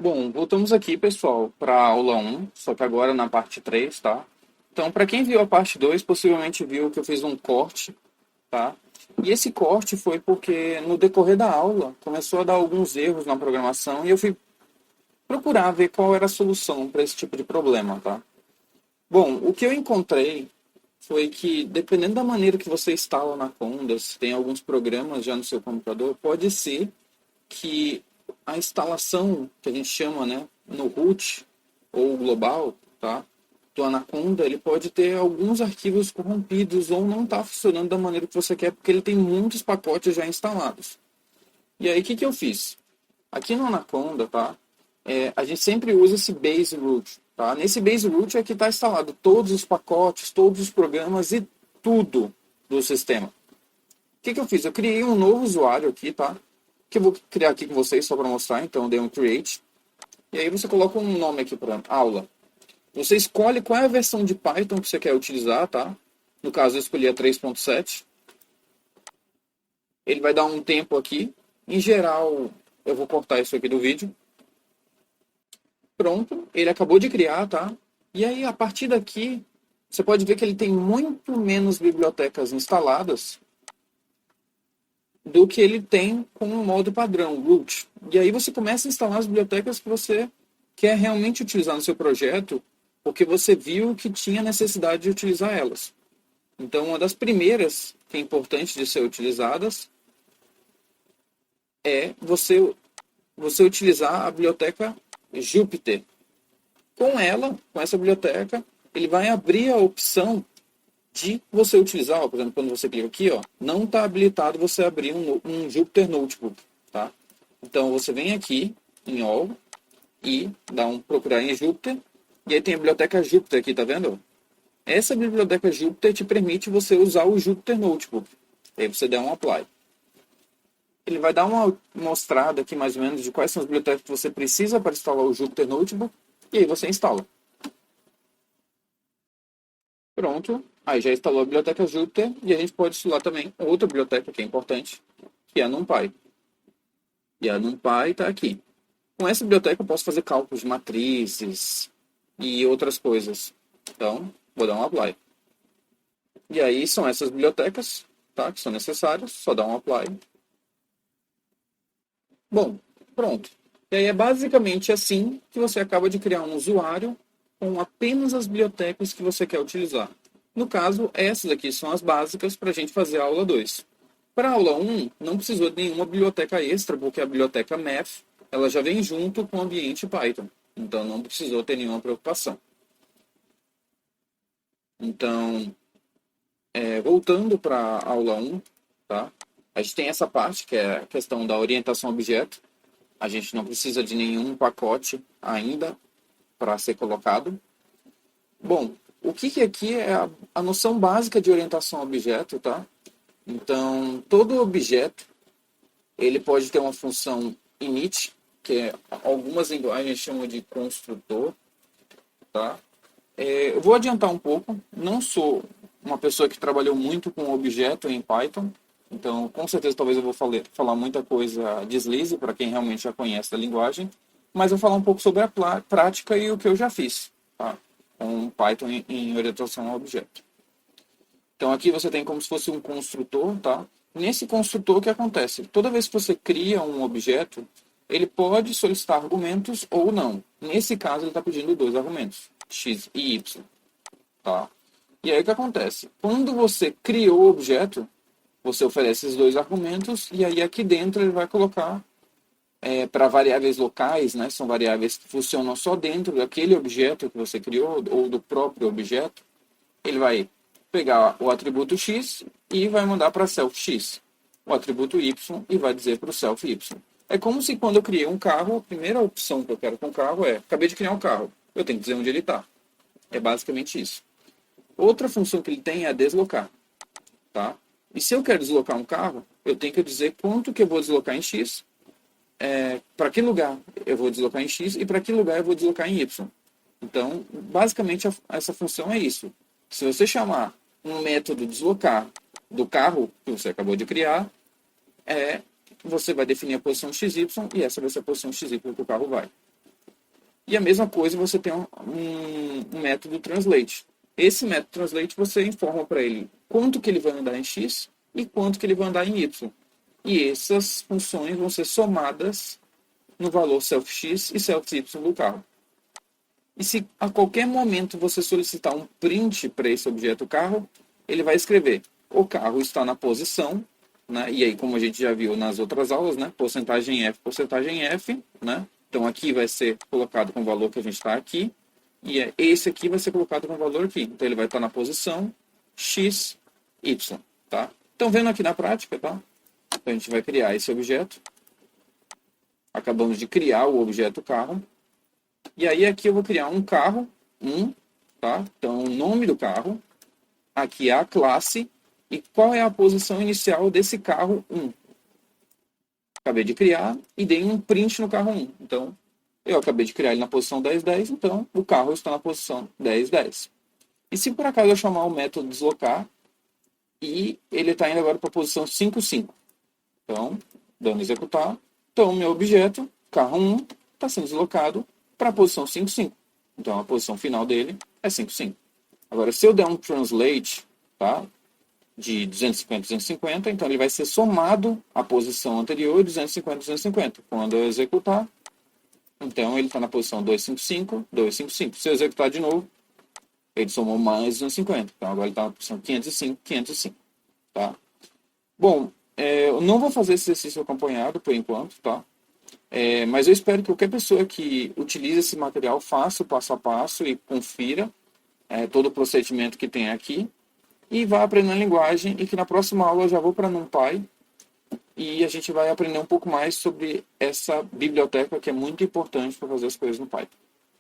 Bom, voltamos aqui, pessoal, para a aula 1, só que agora na parte 3, tá? Então, para quem viu a parte 2, possivelmente viu que eu fiz um corte, tá? E esse corte foi porque no decorrer da aula começou a dar alguns erros na programação e eu fui procurar ver qual era a solução para esse tipo de problema, tá? Bom, o que eu encontrei foi que, dependendo da maneira que você instala na Condas, tem alguns programas já no seu computador, pode ser que a instalação que a gente chama, né, no root ou global, tá, do Anaconda, ele pode ter alguns arquivos corrompidos ou não está funcionando da maneira que você quer, porque ele tem muitos pacotes já instalados. E aí, o que que eu fiz? Aqui no Anaconda, tá, a gente sempre usa esse base root, tá? Nesse base root é que está instalado todos os pacotes, todos os programas e tudo do sistema. O que que eu fiz? Eu criei um novo usuário aqui, tá? Que eu vou criar aqui com vocês só para mostrar. Então, eu dei um create. E aí você coloca um nome aqui para aula. Você escolhe qual é a versão de Python que você quer utilizar, tá? No caso, eu escolhi a 3.7. Ele vai dar um tempo aqui. Em geral, eu vou cortar isso aqui do vídeo. Pronto, ele acabou de criar, tá? E aí, a partir daqui, você pode ver que ele tem muito menos bibliotecas instaladas do que ele tem com o modo padrão, root. E aí você começa a instalar as bibliotecas que você quer realmente utilizar no seu projeto, porque você viu que tinha necessidade de utilizar elas. Então, uma das primeiras que é importante de ser utilizadas é você utilizar a biblioteca Jupyter. Com ela, com essa biblioteca, ele vai abrir a opção de você utilizar, ó, por exemplo, quando você clica aqui, ó, não está habilitado você abrir um Jupyter Notebook, tá? Então você vem aqui em All e dá um procurar em Jupyter, e aí tem a biblioteca Jupyter aqui, tá vendo? Essa biblioteca Jupyter te permite você usar o Jupyter Notebook. Aí você dá um Apply. Ele vai dar uma mostrada aqui mais ou menos de quais são as bibliotecas que você precisa para instalar o Jupyter Notebook, e aí você instala. Pronto, aí já instalou a biblioteca Jupyter e a gente pode instalar também outra biblioteca que é importante, que é a NumPy. E a NumPy está aqui. Com essa biblioteca eu posso fazer cálculos de matrizes e outras coisas. Então, vou dar um apply. E aí são essas bibliotecas, tá, que são necessárias, só dá um apply. Bom, pronto. E aí é basicamente assim que você acaba de criar um usuário com apenas as bibliotecas que você quer utilizar. No caso, essas aqui são as básicas para a gente fazer a aula 2. Para a aula 1, não precisou de nenhuma biblioteca extra, porque a biblioteca Math ela já vem junto com o ambiente Python. Então, não precisou ter nenhuma preocupação. Então, voltando para a aula 1, tá? A gente tem essa parte, que é a questão da orientação a objeto. A gente não precisa de nenhum pacote ainda para ser colocado. Bom, o que aqui é a noção básica de orientação a objeto, tá? Então, todo objeto, ele pode ter uma função init, que algumas linguagens chamam de construtor, tá? Eu vou adiantar um pouco, não sou uma pessoa que trabalhou muito com objeto em Python, então com certeza talvez eu vou falar muita coisa deslize para quem realmente já conhece a linguagem, mas eu vou falar um pouco sobre a prática e o que eu já fiz, tá? Com Python em orientação a objeto. Então aqui você tem como se fosse um construtor, tá? Nesse construtor o que acontece? Toda vez que você cria um objeto, ele pode solicitar argumentos ou não. Nesse caso ele está pedindo dois argumentos, x e y, tá? E aí o que acontece? Quando você criou o objeto, você oferece esses dois argumentos e aí aqui dentro ele vai colocar para variáveis locais, né? São variáveis que funcionam só dentro daquele objeto que você criou ou do próprio objeto. Ele vai pegar o atributo x e vai mandar para self x, o atributo y e vai dizer para o self y. É como se quando eu criei um carro, a primeira opção que eu quero com o carro é, acabei de criar um carro, eu tenho que dizer onde ele está. É basicamente isso. Outra função que ele tem é deslocar, tá? E se eu quero deslocar um carro, eu tenho que dizer quanto que eu vou deslocar em x, para que lugar eu vou deslocar em x e para que lugar eu vou deslocar em y. Então, basicamente, essa função é isso. Se você chamar um método deslocar do carro que você acabou de criar, você vai definir a posição XY e essa vai ser a posição XY que o carro vai. E a mesma coisa você tem um método translate. Esse método translate você informa para ele quanto que ele vai andar em x e quanto que ele vai andar em y. E essas funções vão ser somadas no valor self-x e self-y do carro. E se a qualquer momento você solicitar um print para esse objeto carro, ele vai escrever: o carro está na posição, né? E aí, como a gente já viu nas outras aulas, né? Porcentagem F, né? Então aqui vai ser colocado com o valor que a gente está aqui, e esse aqui vai ser colocado com o valor aqui. Então ele vai estar na posição x, y, tá? Então vendo aqui na prática, tá? Então a gente vai criar esse objeto. Acabamos de criar o objeto carro. E aí aqui eu vou criar um carro, tá? Então o nome do carro, aqui é a classe, e qual é a posição inicial desse carro 1. Acabei de criar e dei um print no carro 1. Então, eu acabei de criar ele na posição 10, 10, então o carro está na posição 10, 10. E se por acaso eu chamar o método deslocar, e ele está indo agora para a posição 5, 5. Então, dando executar, então o meu objeto, carro 1, está sendo deslocado para a posição 5, 5. Então, a posição final dele é 5, 5. Agora, se eu der um translate, tá? De 250, 250, então ele vai ser somado à posição anterior, 250, 250. Quando eu executar, então ele está na posição 255, 255. Se eu executar de novo, ele somou mais 250. Então agora ele está na posição 505, 505. Tá? Bom, eu não vou fazer esse exercício acompanhado por enquanto, tá? Mas eu espero que qualquer pessoa que utilize esse material faça o passo a passo e confira todo o procedimento que tem aqui e vá aprendendo a linguagem, e que na próxima aula eu já vou para NumPy e a gente vai aprender um pouco mais sobre essa biblioteca que é muito importante para fazer as coisas no Python.